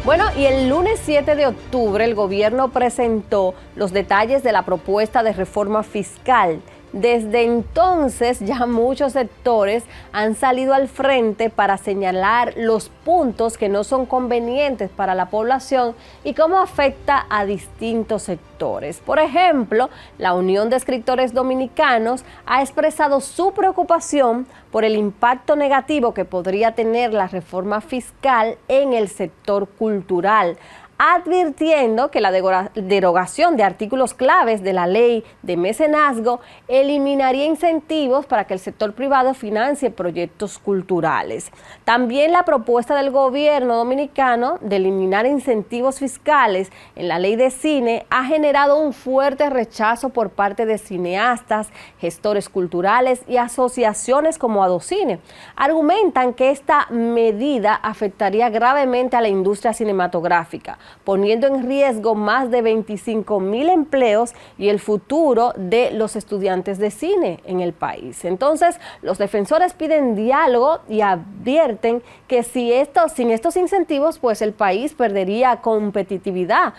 Bueno, y el lunes 7 de octubre el gobierno presentó los detalles de la propuesta de reforma fiscal. Desde entonces ya muchos sectores han salido al frente para señalar los puntos que no son convenientes para la población y cómo afecta a distintos sectores. Por ejemplo, la Unión de Escritores Dominicanos ha expresado su preocupación por el impacto negativo que podría tener la reforma fiscal en el sector cultural, advirtiendo que la derogación de artículos claves de la ley de mecenazgo eliminaría incentivos para que el sector privado financie proyectos culturales. También la propuesta del gobierno dominicano de eliminar incentivos fiscales en la ley de cine ha generado un fuerte rechazo por parte de cineastas, gestores culturales y asociaciones como Adocine. Argumentan que esta medida afectaría gravemente a la industria cinematográfica, poniendo en riesgo más de 25,000 empleos y el futuro de los estudiantes de cine en el país. Entonces, los defensores piden diálogo y advierten que sin estos incentivos, pues el país perdería competitividad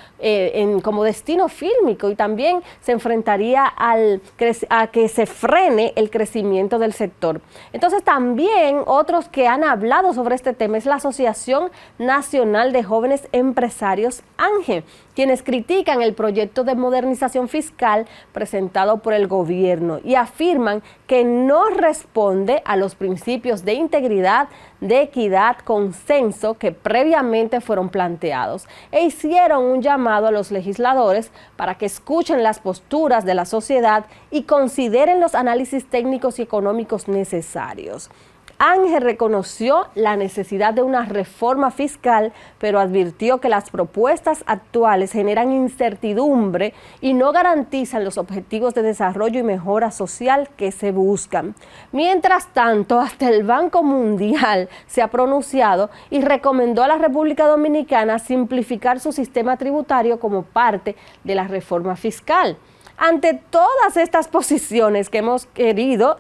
como destino fílmico y también se enfrentaría a que se frene el crecimiento del sector. Entonces, también otros que han hablado sobre este tema es la Asociación Nacional de Jóvenes Empresarios, ANGE, quienes critican el proyecto de modernización fiscal presentado por el gobierno y afirman que no responde a los principios de integridad, de equidad, consenso que previamente fueron planteados, e hicieron un llamado a los legisladores para que escuchen las posturas de la sociedad y consideren los análisis técnicos y económicos necesarios. ANGE reconoció la necesidad de una reforma fiscal, pero advirtió que las propuestas actuales generan incertidumbre y no garantizan los objetivos de desarrollo y mejora social que se buscan. Mientras tanto, hasta el Banco Mundial se ha pronunciado y recomendó a la República Dominicana simplificar su sistema tributario como parte de la reforma fiscal. Ante todas estas posiciones que hemos querido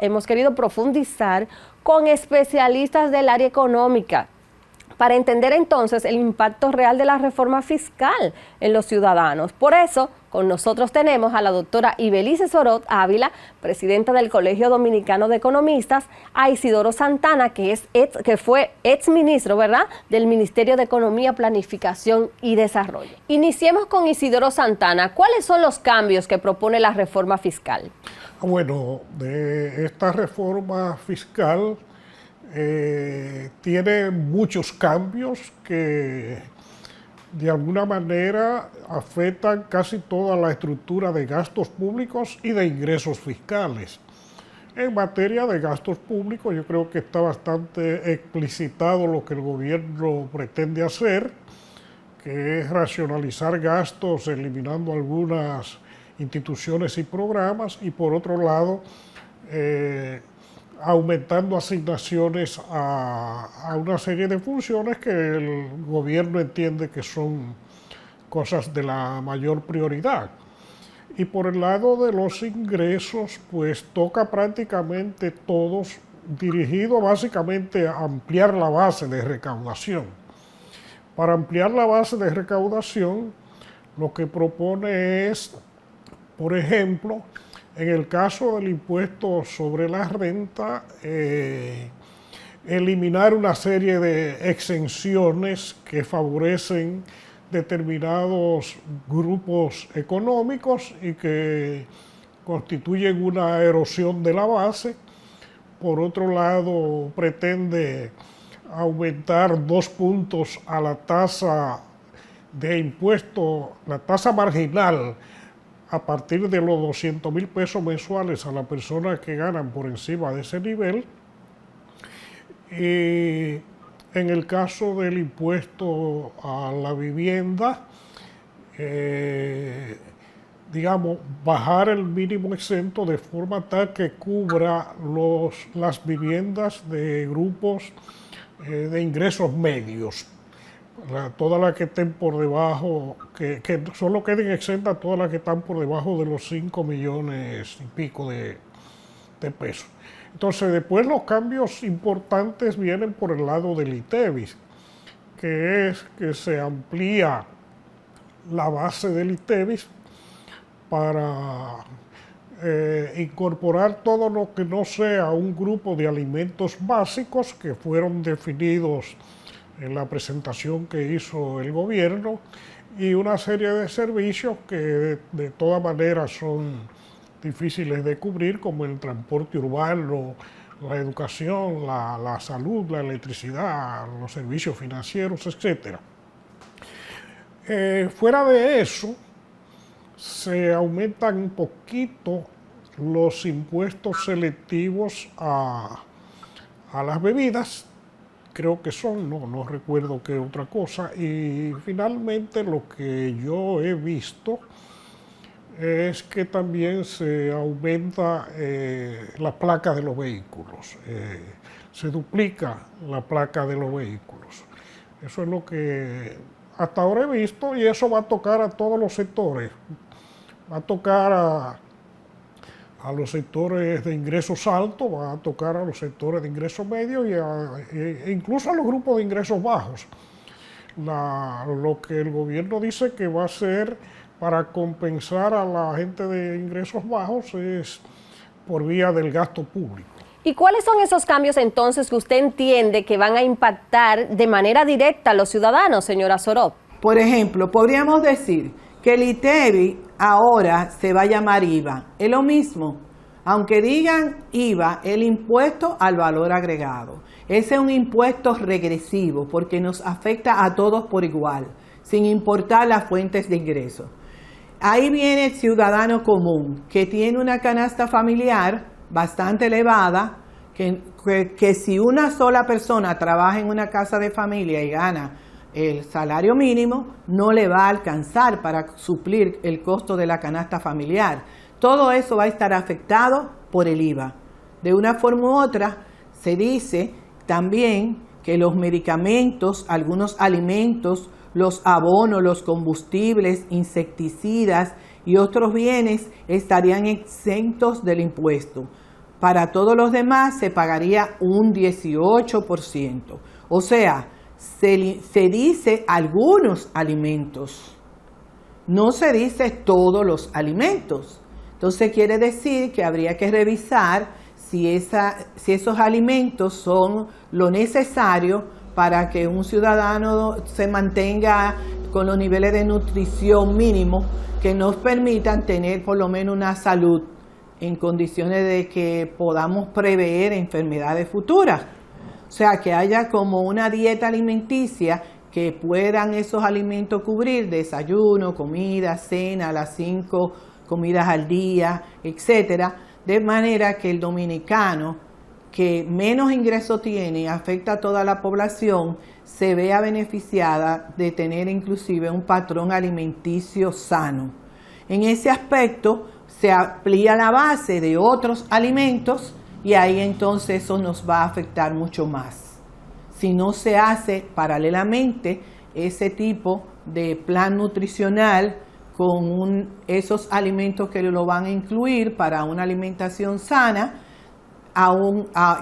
profundizar con especialistas del área económica para entender entonces el impacto real de la reforma fiscal en los ciudadanos. Por eso, con nosotros tenemos a la doctora Ibelice Sorot Ávila, presidenta del Colegio Dominicano de Economistas, a Isidoro Santana, que fue exministro, ¿verdad?, del Ministerio de Economía, Planificación y Desarrollo. Iniciemos con Isidoro Santana. ¿Cuáles son los cambios que propone la reforma fiscal? Bueno, de esta reforma fiscal tiene muchos cambios que de alguna manera afectan casi toda la estructura de gastos públicos y de ingresos fiscales. En materia de gastos públicos, yo creo que está bastante explicitado lo que el gobierno pretende hacer, que es racionalizar gastos, eliminando algunas instituciones y programas, y por otro lado, aumentando asignaciones a una serie de funciones que el gobierno entiende que son cosas de la mayor prioridad. Y por el lado de los ingresos, pues toca prácticamente todos, dirigido básicamente a ampliar la base de recaudación. Para ampliar la base de recaudación, lo que propone es, por ejemplo, en el caso del impuesto sobre la renta, eliminar una serie de exenciones que favorecen determinados grupos económicos y que constituyen una erosión de la base. Por otro lado, pretende aumentar 2 puntos a la tasa de impuesto, la tasa marginal, a partir de los 200,000 pesos mensuales a las personas que ganan por encima de ese nivel. Y en el caso del impuesto a la vivienda, bajar el mínimo exento de forma tal que cubra las viviendas de grupos de ingresos medios. Todas las que estén por debajo, que solo queden exentas todas las que están por debajo de los 5 millones y pico de pesos. Entonces, después los cambios importantes vienen por el lado del ITEVIS, que es que se amplía la base del ITEVIS para incorporar todo lo que no sea un grupo de alimentos básicos que fueron definidos en la presentación que hizo el gobierno, y una serie de servicios que de todas maneras son difíciles de cubrir, como el transporte urbano, la educación, la salud, la electricidad, los servicios financieros, etc. Fuera de eso, se aumentan un poquito los impuestos selectivos a las bebidas, creo que son, no recuerdo qué otra cosa, y finalmente lo que yo he visto es que también se aumenta la placa de los vehículos, se duplica la placa de los vehículos. Eso es lo que hasta ahora he visto, y eso va a tocar a todos los sectores. Va a tocar a los sectores de ingresos altos, va a tocar a los sectores de ingresos medios e incluso a los grupos de ingresos bajos. Lo que el gobierno dice que va a hacer para compensar a la gente de ingresos bajos es por vía del gasto público. ¿Y cuáles son esos cambios entonces que usted entiende que van a impactar de manera directa a los ciudadanos, señora Sorob? Por ejemplo, podríamos decir que el ITEVIS ahora se va a llamar IVA. Es lo mismo, aunque digan IVA, el impuesto al valor agregado. Ese es un impuesto regresivo porque nos afecta a todos por igual, sin importar las fuentes de ingresos. Ahí viene el ciudadano común, que tiene una canasta familiar bastante elevada, que si una sola persona trabaja en una casa de familia y gana el salario mínimo, no le va a alcanzar para suplir el costo de la canasta familiar. Todo eso va a estar afectado por el IVA. De una forma u otra, se dice también que los medicamentos, algunos alimentos, los abonos, los combustibles, insecticidas y otros bienes estarían exentos del impuesto. Para todos los demás se pagaría un 18%. O sea, se dice algunos alimentos, no se dice todos los alimentos. Entonces quiere decir que habría que revisar si esos alimentos son lo necesario para que un ciudadano se mantenga con los niveles de nutrición mínimos que nos permitan tener por lo menos una salud en condiciones de que podamos prever enfermedades futuras. O sea, que haya como una dieta alimenticia que puedan esos alimentos cubrir desayuno, comida, cena, las 5 comidas al día, etcétera, de manera que el dominicano que menos ingreso tiene, afecta a toda la población, se vea beneficiada de tener inclusive un patrón alimenticio sano. En ese aspecto se amplía la base de otros alimentos y ahí entonces eso nos va a afectar mucho más. Si no se hace paralelamente ese tipo de plan nutricional con esos alimentos que lo van a incluir para una alimentación sana,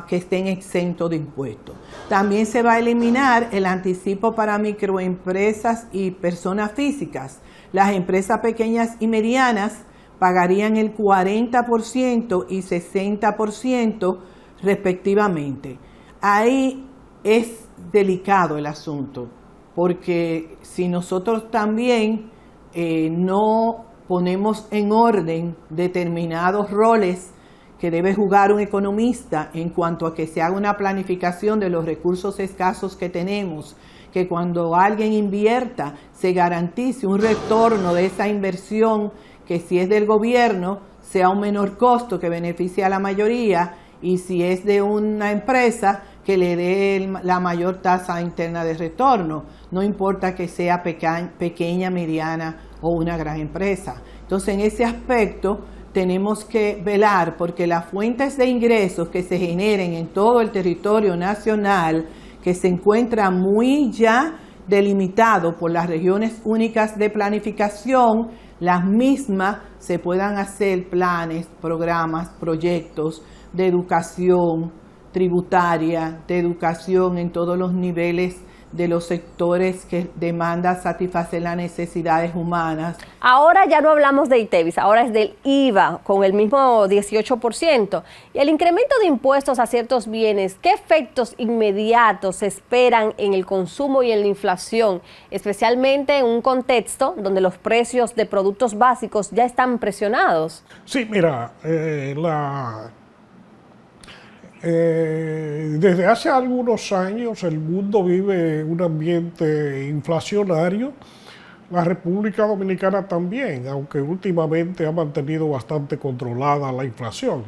que estén exentos de impuestos. También se va a eliminar el anticipo para microempresas y personas físicas. Las empresas pequeñas y medianas pagarían el 40% y 60% respectivamente. Ahí es delicado el asunto, porque si nosotros también no ponemos en orden determinados roles que debe jugar un economista en cuanto a que se haga una planificación de los recursos escasos que tenemos, que cuando alguien invierta se garantice un retorno de esa inversión, que si es del gobierno sea un menor costo que beneficie a la mayoría, y si es de una empresa que le dé la mayor tasa interna de retorno, no importa que sea pequeña, mediana o una gran empresa. Entonces en ese aspecto tenemos que velar porque las fuentes de ingresos que se generen en todo el territorio nacional, que se encuentra muy ya delimitado por las regiones únicas de planificación, las mismas se puedan hacer planes, programas, proyectos de educación tributaria, de educación en todos los niveles de los sectores que demanda satisfacer las necesidades humanas. Ahora ya no hablamos de ITEVIS, ahora es del IVA, con el mismo 18%. Y el incremento de impuestos a ciertos bienes, ¿qué efectos inmediatos se esperan en el consumo y en la inflación, especialmente en un contexto donde los precios de productos básicos ya están presionados? Sí, mira, desde hace algunos años el mundo vive un ambiente inflacionario, la República Dominicana también, aunque últimamente ha mantenido bastante controlada la inflación.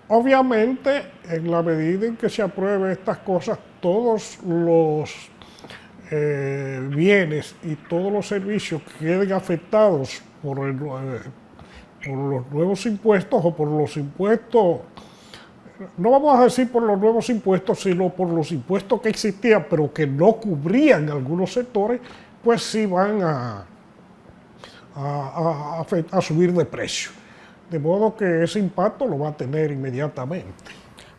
Obviamente, en la medida en que se aprueben estas cosas, todos los bienes y todos los servicios que queden afectados por los nuevos impuestos o por los impuestos, no vamos a decir por los nuevos impuestos, sino por los impuestos que existían, pero que no cubrían algunos sectores, pues sí van a subir de precio. De modo que ese impacto lo va a tener inmediatamente.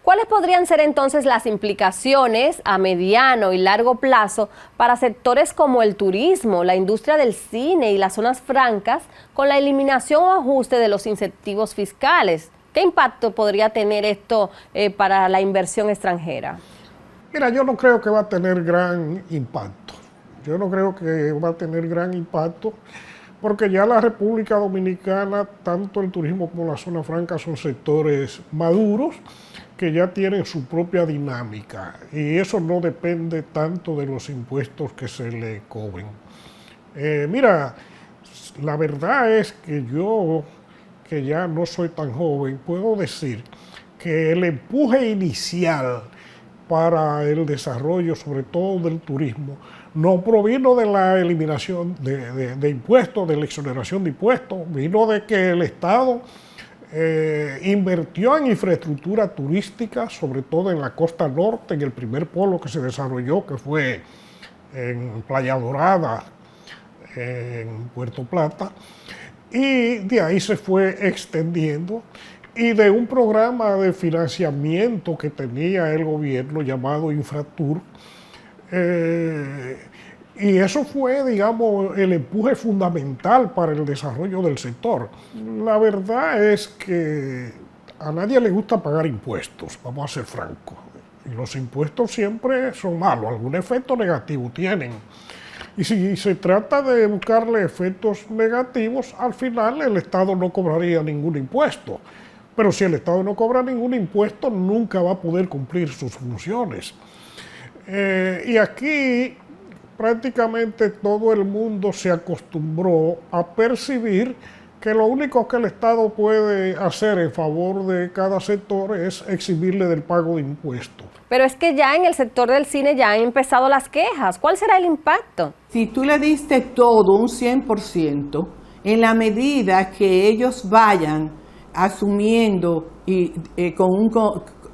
¿Cuáles podrían ser entonces las implicaciones a mediano y largo plazo para sectores como el turismo, la industria del cine y las zonas francas con la eliminación o ajuste de los incentivos fiscales? ¿Qué impacto podría tener esto para la inversión extranjera? Mira, yo no creo que va a tener gran impacto. Yo no creo que va a tener gran impacto porque ya la República Dominicana, tanto el turismo como la zona franca son sectores maduros que ya tienen su propia dinámica y eso no depende tanto de los impuestos que se le cobren. Mira, la verdad es que yo, que ya no soy tan joven, puedo decir que el empuje inicial para el desarrollo, sobre todo del turismo, no provino de la eliminación de impuestos, de la exoneración de impuestos, vino de que el Estado invirtió en infraestructura turística, sobre todo en la costa norte, en el primer polo que se desarrolló, que fue en Playa Dorada, en Puerto Plata, y de ahí se fue extendiendo, y de un programa de financiamiento que tenía el gobierno llamado Infratur, y eso fue, digamos, el empuje fundamental para el desarrollo del sector. La verdad es que a nadie le gusta pagar impuestos, vamos a ser francos, y los impuestos siempre son malos, algún efecto negativo tienen. Y si se trata de buscarle efectos negativos, al final el Estado no cobraría ningún impuesto. Pero si el Estado no cobra ningún impuesto, nunca va a poder cumplir sus funciones. Y aquí prácticamente todo el mundo se acostumbró a percibir que lo único que el Estado puede hacer en favor de cada sector es eximirle del pago de impuestos. Pero es que ya en el sector del cine ya han empezado las quejas. ¿Cuál será el impacto? Si tú le diste todo un 100%, en la medida que ellos vayan asumiendo y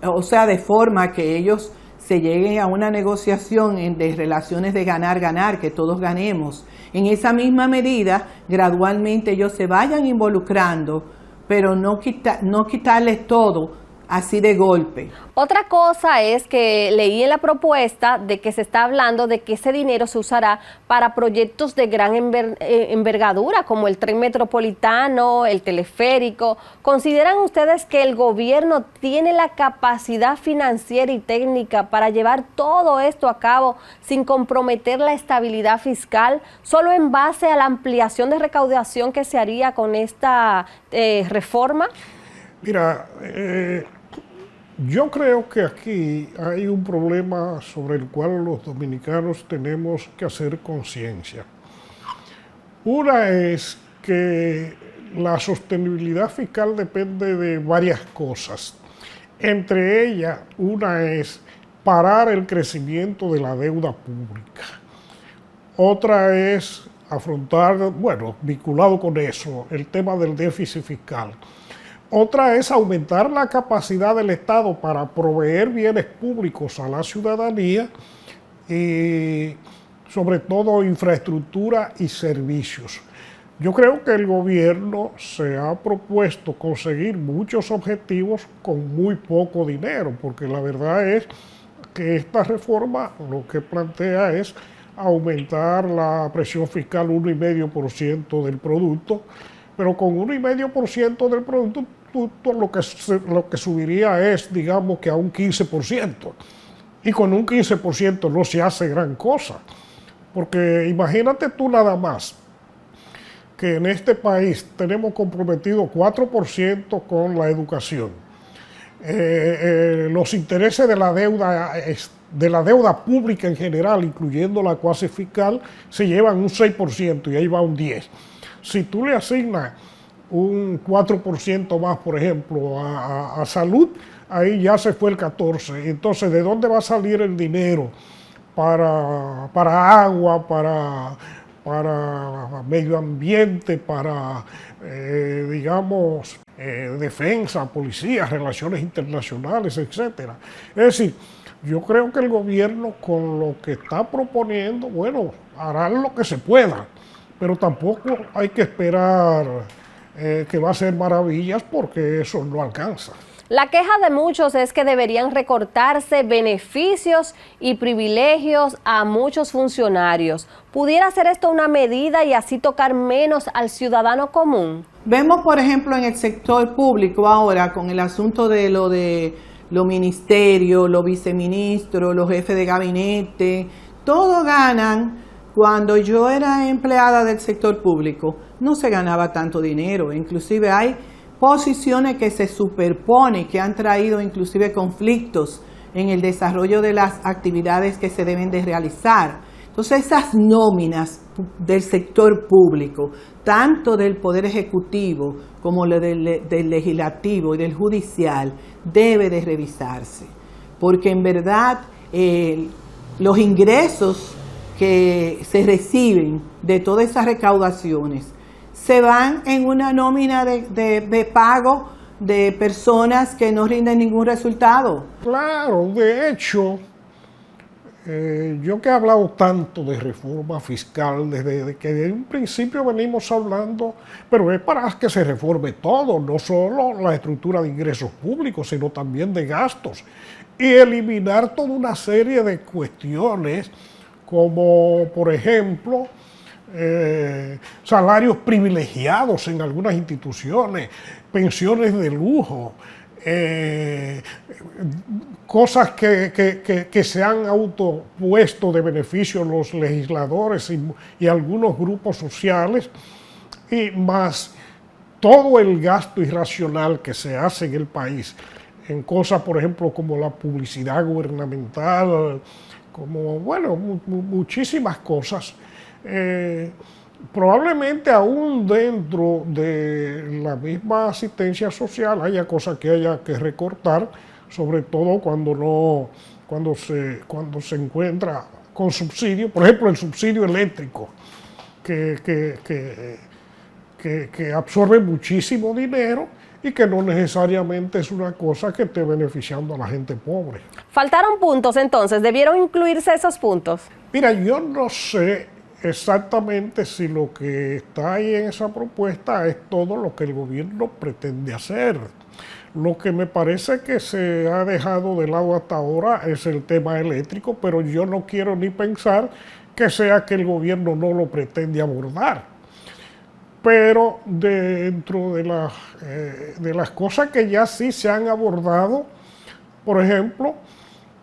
o sea, de forma que ellos se lleguen a una negociación de relaciones de ganar-ganar, que todos ganemos, en esa misma medida, gradualmente ellos se vayan involucrando, pero no quitarles todo así de golpe. Otra cosa es que leí en la propuesta de que se está hablando de que ese dinero se usará para proyectos de gran envergadura, como el tren metropolitano, el teleférico. ¿Consideran ustedes que el gobierno tiene la capacidad financiera y técnica para llevar todo esto a cabo sin comprometer la estabilidad fiscal, solo en base a la ampliación de recaudación que se haría con esta reforma? Mira, yo creo que aquí hay un problema sobre el cual los dominicanos tenemos que hacer conciencia. Una es que la sostenibilidad fiscal depende de varias cosas. Entre ellas, una es parar el crecimiento de la deuda pública. Otra es afrontar, bueno, vinculado con eso, el tema del déficit fiscal. Otra es aumentar la capacidad del Estado para proveer bienes públicos a la ciudadanía y sobre todo infraestructura y servicios. Yo creo que el gobierno se ha propuesto conseguir muchos objetivos con muy poco dinero, porque la verdad es que esta reforma lo que plantea es aumentar la presión fiscal 1,5% del producto, pero con 1,5% del producto lo que subiría es, digamos, que a un 15%. Y con un 15% no se hace gran cosa, porque imagínate tú nada más que en este país tenemos comprometido 4% con la educación. Los intereses de la deuda pública en general, incluyendo la cuasi fiscal, se llevan un 6% y ahí va un 10%. Si tú le asignas un 4% más, por ejemplo, a salud, ahí ya se fue el 14%. Entonces, ¿de dónde va a salir el dinero para agua, para medio ambiente, para, digamos, defensa, policía, relaciones internacionales, etcétera? Es decir, yo creo que el gobierno con lo que está proponiendo, bueno, hará lo que se pueda, pero tampoco hay que esperar que va a ser maravillas, porque eso no alcanza. La queja de muchos es que deberían recortarse beneficios y privilegios a muchos funcionarios. ¿Pudiera ser esto una medida y así tocar menos al ciudadano común? Vemos, por ejemplo, en el sector público ahora con el asunto de los ministerios, los viceministros, los jefes de gabinete, todos ganan. Cuando yo era empleada del sector público, no se ganaba tanto dinero. Inclusive hay posiciones que se superponen, que han traído inclusive conflictos en el desarrollo de las actividades que se deben de realizar. Entonces, esas nóminas del sector público, tanto del Poder Ejecutivo como del Legislativo y del Judicial, debe de revisarse. Porque en verdad los ingresos que se reciben de todas esas recaudaciones se van en una nómina de pago de personas que no rinden ningún resultado. Claro, de hecho, yo que he hablado tanto de reforma fiscal, desde que de un principio venimos hablando, pero es para que se reforme todo, no solo la estructura de ingresos públicos, sino también de gastos, y eliminar toda una serie de cuestiones, como por ejemplo, salarios privilegiados en algunas instituciones, pensiones de lujo, cosas que se han autopuesto de beneficio los legisladores y algunos grupos sociales, y más todo el gasto irracional que se hace en el país en cosas, por ejemplo, como la publicidad gubernamental, como, bueno, muchísimas cosas. Probablemente aún dentro de la misma asistencia social haya cosas que haya que recortar, sobre todo cuando se encuentra con subsidio, por ejemplo el subsidio eléctrico, que absorbe muchísimo dinero y que no necesariamente es una cosa que esté beneficiando a la gente pobre. ¿Faltaron puntos entonces? ¿Debieron incluirse esos puntos? Mira, yo no sé exactamente si lo que está ahí en esa propuesta es todo lo que el gobierno pretende hacer. Lo que me parece que se ha dejado de lado hasta ahora es el tema eléctrico, pero yo no quiero ni pensar que sea que el gobierno no lo pretende abordar. Pero dentro de las cosas que ya sí se han abordado, por ejemplo,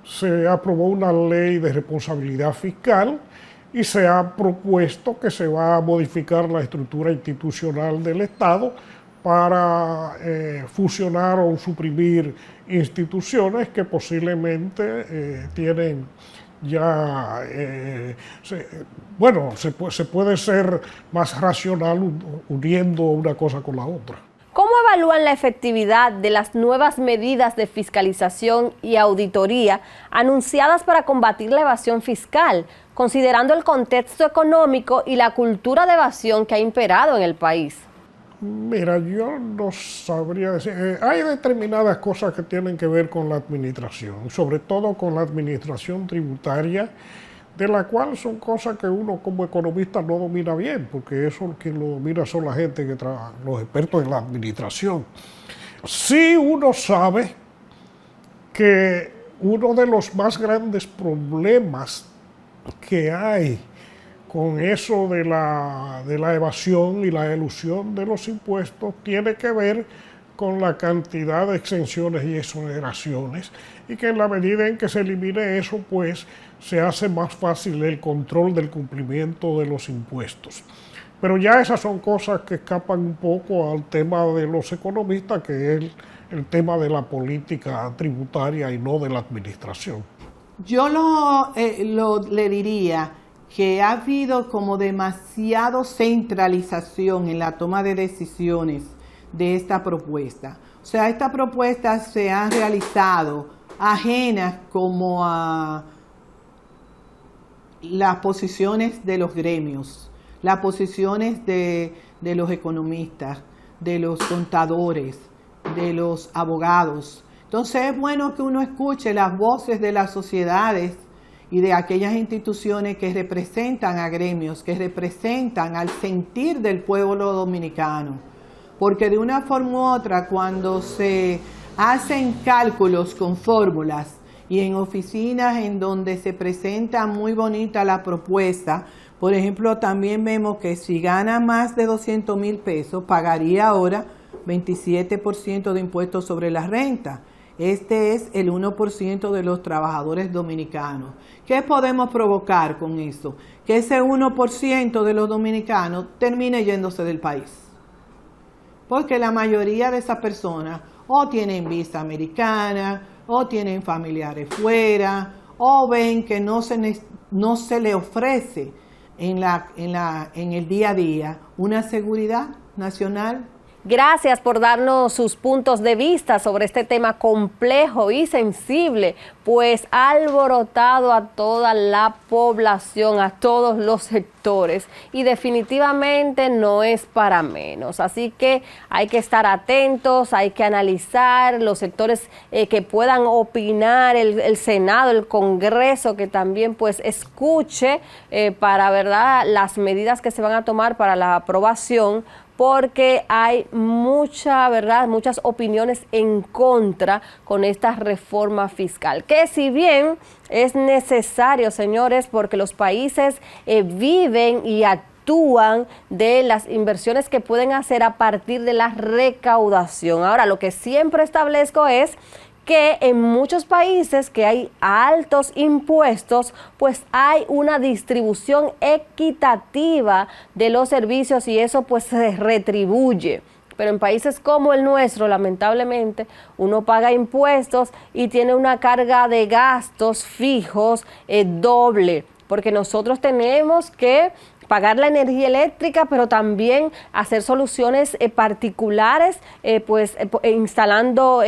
se aprobó una ley de responsabilidad fiscal y se ha propuesto que se va a modificar la estructura institucional del Estado para fusionar o suprimir instituciones que posiblemente tienen ya, se puede ser más racional uniendo una cosa con la otra. ¿Cómo evalúan la efectividad de las nuevas medidas de fiscalización y auditoría anunciadas para combatir la evasión fiscal, considerando el contexto económico y la cultura de evasión que ha imperado en el país? Mira, yo no sabría decir. Hay determinadas cosas que tienen que ver con la administración, sobre todo con la administración tributaria, de la cual son cosas que uno como economista no domina bien, porque eso quien lo domina son la gente que trabaja, los expertos en la administración. Sí, uno sabe que uno de los más grandes problemas que hay con eso de la evasión y la elusión de los impuestos tiene que ver con la cantidad de exenciones y exoneraciones, y que en la medida en que se elimine eso, pues se hace más fácil el control del cumplimiento de los impuestos. Pero ya esas son cosas que escapan un poco al tema de los economistas, que es el tema de la política tributaria y no de la administración. Yo le diría que ha habido como demasiado centralización en la toma de decisiones de esta propuesta. O sea, estas propuestas se han realizado ajenas como a las posiciones de los gremios, las posiciones de los economistas, de los contadores, de los abogados. Entonces es bueno que uno escuche las voces de las sociedades y de aquellas instituciones que representan a gremios, que representan al sentir del pueblo dominicano. Porque de una forma u otra, cuando se hacen cálculos con fórmulas y en oficinas en donde se presenta muy bonita la propuesta, por ejemplo, también vemos que si gana más de 200,000 pesos, pagaría ahora 27% de impuestos sobre la renta. Este es el 1% de los trabajadores dominicanos. ¿Qué podemos provocar con esto? Que ese 1% de los dominicanos termine yéndose del país. Porque la mayoría de esas personas o tienen visa americana, o tienen familiares fuera, o ven que no se le ofrece en el día a día una seguridad nacional. Gracias por darnos sus puntos de vista sobre este tema complejo y sensible, pues ha alborotado a toda la población, a todos los sectores, y definitivamente no es para menos. Así que hay que estar atentos, hay que analizar los sectores que puedan opinar, el Senado, el Congreso, que también pues escuche para verdad las medidas que se van a tomar para la aprobación, porque hay muchas opiniones en contra con esta reforma fiscal, que si bien es necesario, señores, porque los países viven y actúan de las inversiones que pueden hacer a partir de la recaudación. Ahora, lo que siempre establezco es que en muchos países que hay altos impuestos, pues hay una distribución equitativa de los servicios y eso pues se retribuye. Pero en países como el nuestro, lamentablemente, uno paga impuestos y tiene una carga de gastos fijos doble, porque nosotros tenemos que pagar la energía eléctrica, pero también hacer soluciones particulares, instalando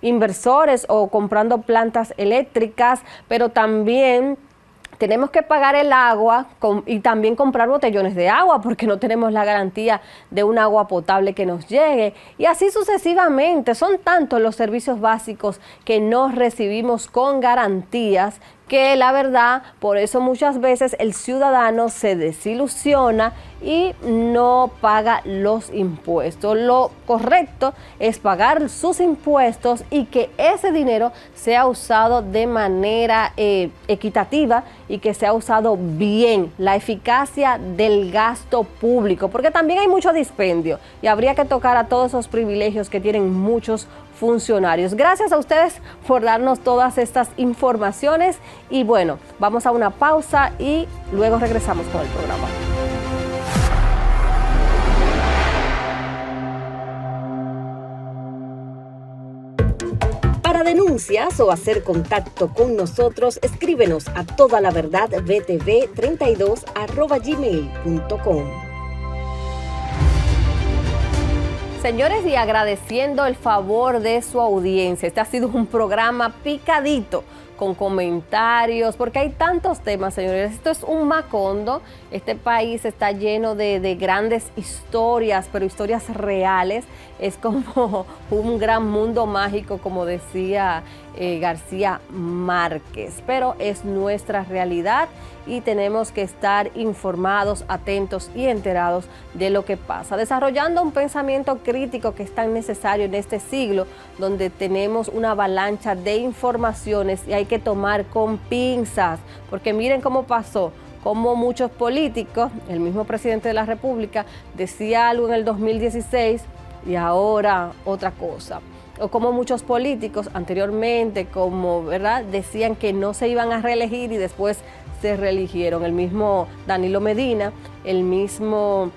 inversores o comprando plantas eléctricas, pero también tenemos que pagar el agua y también comprar botellones de agua porque no tenemos la garantía de un agua potable que nos llegue. Y así sucesivamente, son tantos los servicios básicos que no recibimos con garantías que la verdad, por eso muchas veces el ciudadano se desilusiona y no paga los impuestos. Lo correcto es pagar sus impuestos y que ese dinero sea usado de manera equitativa y que sea usado bien, la eficacia del gasto público, porque también hay mucho dispendio y habría que tocar a todos esos privilegios que tienen muchos funcionarios. Gracias a ustedes por darnos todas estas informaciones y bueno, vamos a una pausa y luego regresamos con el programa. Para denuncias o hacer contacto con nosotros, escríbenos a todalaverdadbtv32@gmail.com. Señores, y agradeciendo el favor de su audiencia, este ha sido un programa picadito, con comentarios, porque hay tantos temas, señores. Esto es un macondo. Este país está lleno de grandes historias, pero historias reales. Es como un gran mundo mágico, como decía García Márquez. Pero es nuestra realidad y tenemos que estar informados, atentos y enterados de lo que pasa, desarrollando un pensamiento crítico que es tan necesario en este siglo, donde tenemos una avalancha de informaciones y hay que tomar con pinzas, porque miren cómo pasó, como muchos políticos, el mismo presidente de la República decía algo en el 2016 y ahora otra cosa. O como muchos políticos anteriormente, como, ¿verdad?, decían que no se iban a reelegir y después se reeligieron. El mismo Danilo Medina, el mismo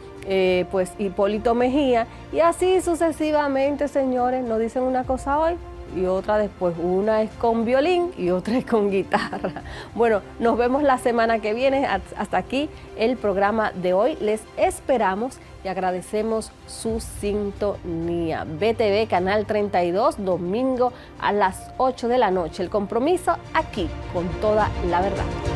pues Hipólito Mejía, y así sucesivamente, señores. Nos dicen una cosa hoy y otra después. Una es con violín y otra es con guitarra. Bueno, nos vemos la semana que viene. Hasta aquí el programa de hoy. Les esperamos y agradecemos su sintonía. BTV Canal 32, domingo a las 8 de la noche. El compromiso aquí con toda la verdad.